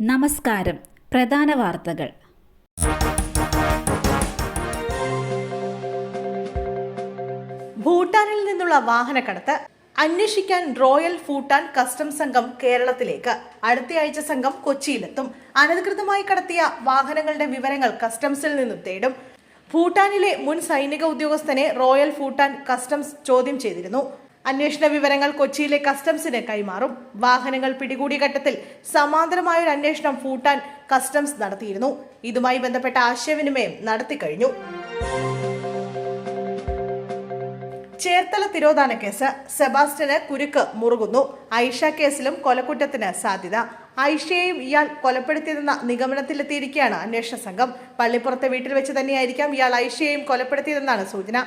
നമസ്കാരം. പ്രധാന വാർത്തകൾ. ഭൂട്ടാനിൽ നിന്നുള്ള വാഹനക്കടത്ത് അന്വേഷിക്കാൻ റോയൽ ഭൂട്ടാൻ കസ്റ്റംസ് സംഘം കേരളത്തിലേക്ക്. അടുത്തയാഴ്ച സംഘം കൊച്ചിയിലെത്തും. അനധികൃതമായി കടത്തിയ വാഹനങ്ങളുടെ വിവരങ്ങൾ കസ്റ്റംസിൽ നിന്നും തേടും. ഭൂട്ടാനിലെ മുൻ സൈനിക ഉദ്യോഗസ്ഥനെ റോയൽ ഭൂട്ടാൻ കസ്റ്റംസ് ചോദ്യം ചെയ്തിരുന്നു. അന്വേഷണ വിവരങ്ങൾ കൊച്ചിയിലെ കസ്റ്റംസിന് കൈമാറും. വാഹനങ്ങൾ പിടികൂടിയ ഘട്ടത്തിൽ സമാന്തരമായൊരു അന്വേഷണം ഭൂട്ടാൻ കസ്റ്റംസ് നടത്തിയിരുന്നു. ഇതുമായി ബന്ധപ്പെട്ട ആശയവിനിമയം നടത്തിക്കഴിഞ്ഞു. ചേർത്തല തിരോധാന കേസ്. സെബാസ്റ്റ്യന് കുരുക്ക് മുറുകുന്നു. ഐഷ കേസിലും കൊലക്കുറ്റത്തിന് സാധ്യത. ഐഷയെയും ഇയാൾ കൊലപ്പെടുത്തിയതെന്ന നിഗമനത്തിലെത്തിയിരിക്കുകയാണ് അന്വേഷണ സംഘം. പള്ളിപ്പുറത്തെ വീട്ടിൽ വെച്ച് തന്നെയായിരിക്കാം ഇയാൾ ഐഷയെയും കൊലപ്പെടുത്തിയതെന്നാണ് സൂചന.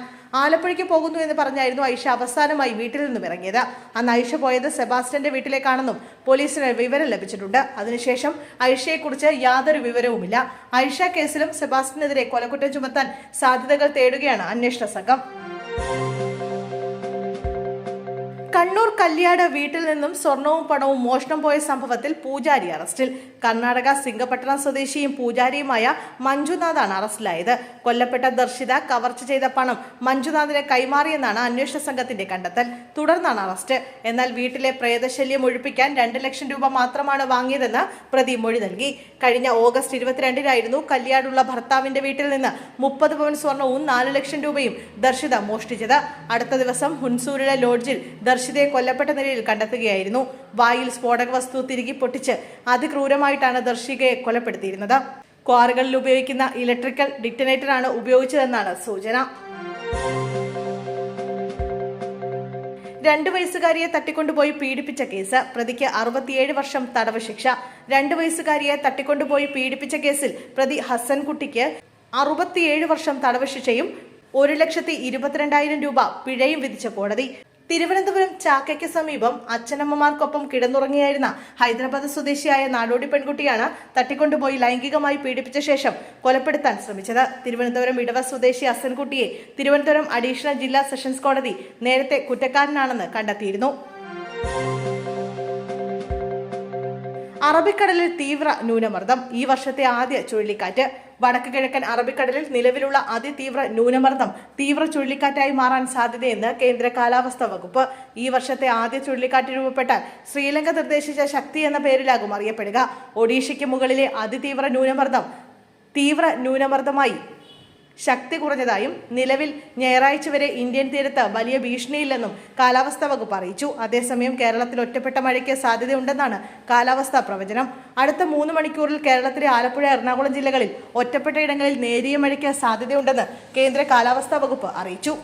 ആലപ്പുഴയ്ക്ക് പോകുന്നു എന്ന് പറഞ്ഞായിരുന്നു ഐഷ അവസാനമായി വീട്ടിൽ നിന്നും ഇറങ്ങിയത്. അന്ന് ഐഷ പോയത് സെബാസ്റ്റ്യന്റെ വീട്ടിലേക്കാണെന്നും പോലീസിന് വിവരം ലഭിച്ചിട്ടുണ്ട്. അതിനുശേഷം ഐഷയെക്കുറിച്ച് യാതൊരു വിവരവുമില്ല. ഐഷ കേസിലും സെബാസ്റ്റ്യനെതിരെ കൊലക്കുറ്റം ചുമത്താൻ സാധ്യതകൾ തേടുകയാണ് അന്വേഷണ സംഘം. കണ്ണൂർ കല്യാട് വീട്ടിൽ നിന്നും സ്വർണവും പണവും മോഷണം പോയ സംഭവത്തിൽ പൂജാരി അറസ്റ്റിൽ. കർണാടക സിംഗപട്ടണം സ്വദേശിയും പൂജാരിയുമായ മഞ്ജുനാഥാണ് അറസ്റ്റിലായത്. കൊല്ലപ്പെട്ട ദർശിത കവർച്ച ചെയ്ത പണം മഞ്ജുനാഥിന് കൈമാറിയെന്നാണ് അന്വേഷണ സംഘത്തിന്റെ കണ്ടെത്തൽ. തുടർന്നാണ് അറസ്റ്റ്. എന്നാൽ വീട്ടിലെ പ്രേതശല്യം ഒഴിപ്പിക്കാൻ 2 ലക്ഷം രൂപ മാത്രമാണ് വാങ്ങിയതെന്ന് പ്രതി മൊഴി നൽകി. കഴിഞ്ഞ ഓഗസ്റ്റ് 22-നായിരുന്നു കല്യാടുള്ള ഭർത്താവിന്റെ വീട്ടിൽ നിന്ന് 30 പവൻ സ്വർണവും 4 ലക്ഷം രൂപയും ദർശിത മോഷ്ടിച്ചത്. അടുത്ത ദിവസം ഹുൻസൂരിലെ ലോഡ്ജിൽ ദർശിതയെ കൊല്ലപ്പെട്ട നിലയിൽ കണ്ടെത്തുകയായിരുന്നു. വായിൽ സ്ഫോടക വസ്തു തിരികെ പൊട്ടിച്ച് അതിക്രൂരമായിട്ടാണ് ദർശികയെ കൊലപ്പെടുത്തിയിരുന്നത്. ക്വാറികളിൽ ഉപയോഗിക്കുന്ന ഇലക്ട്രിക്കൽ ഡിറ്റനേറ്ററാണ് ഉപയോഗിച്ചതെന്നാണ് സൂചന. 2 വയസ്സുകാരിയെ തട്ടിക്കൊണ്ടുപോയി പീഡിപ്പിച്ച കേസ്. പ്രതിക്ക് 67 വർഷം തടവ് ശിക്ഷ. 2 വയസ്സുകാരിയെ തട്ടിക്കൊണ്ടുപോയി പീഡിപ്പിച്ച കേസിൽ പ്രതി ഹസൻകുട്ടിക്ക് 67 വർഷം തടവ് ശിക്ഷയും 1,22,000 രൂപ പിഴയും വിധിച്ച കോടതി. തിരുവനന്തപുരം ചാക്കയ്ക്ക് സമീപം അച്ഛനമ്മമാർക്കൊപ്പം കിടന്നുറങ്ങിയായിരുന്ന ഹൈദരാബാദ് സ്വദേശിയായ നാടോടി പെൺകുട്ടിയാണ് തട്ടിക്കൊണ്ടുപോയി ലൈംഗികമായി പീഡിപ്പിച്ച ശേഷം കൊലപ്പെടുത്താൻ ശ്രമിച്ചത്. തിരുവനന്തപുരം ഇടവ സ്വദേശി ഹസൻകുട്ടിയെ തിരുവനന്തപുരം അഡീഷണൽ ജില്ലാ സെഷൻസ് കോടതി നേരത്തെ കുറ്റക്കാരനാണെന്ന് കണ്ടെത്തിയിരുന്നു. അറബിക്കടലിൽ തീവ്ര ന്യൂനമർദ്ദം. ഈ വർഷത്തെ ആദ്യ ചുഴലിക്കാറ്റ്. വടക്ക് കിഴക്കൻ അറബിക്കടലിൽ നിലവിലുള്ള അതിതീവ്ര ന്യൂനമർദ്ദം തീവ്ര ചുഴലിക്കാറ്റായി മാറാൻ സാധ്യതയെന്ന് കേന്ദ്ര കാലാവസ്ഥാ വകുപ്പ്. ഈ വർഷത്തെ ആദ്യ ചുഴലിക്കാറ്റ് രൂപപ്പെട്ടാൽ ശ്രീലങ്ക നിർദ്ദേശിച്ച ശക്തി എന്ന പേരിലാകും അറിയപ്പെടുക. ഒഡീഷയ്ക്ക് മുകളിലെ അതിതീവ്ര ന്യൂനമർദ്ദം തീവ്ര ന്യൂനമർദ്ദമായി ശക്തി കുറഞ്ഞതായും നിലവിൽ ഞായറാഴ്ച വരെ ഇന്ത്യൻ തീരത്ത് വലിയ ഭീഷണിയില്ലെന്നും കാലാവസ്ഥാ വകുപ്പ് അറിയിച്ചു. അതേസമയം കേരളത്തിൽ ഒറ്റപ്പെട്ട മഴയ്ക്ക് സാധ്യതയുണ്ടെന്നാണ് കാലാവസ്ഥാ പ്രവചനം. അടുത്ത 3 മണിക്കൂറിൽ കേരളത്തിലെ ആലപ്പുഴ, എറണാകുളം ജില്ലകളിൽ ഒറ്റപ്പെട്ട ഇടങ്ങളിൽ നേരിയ മഴയ്ക്ക് സാധ്യതയുണ്ടെന്ന് കേന്ദ്ര കാലാവസ്ഥാ വകുപ്പ് അറിയിച്ചു.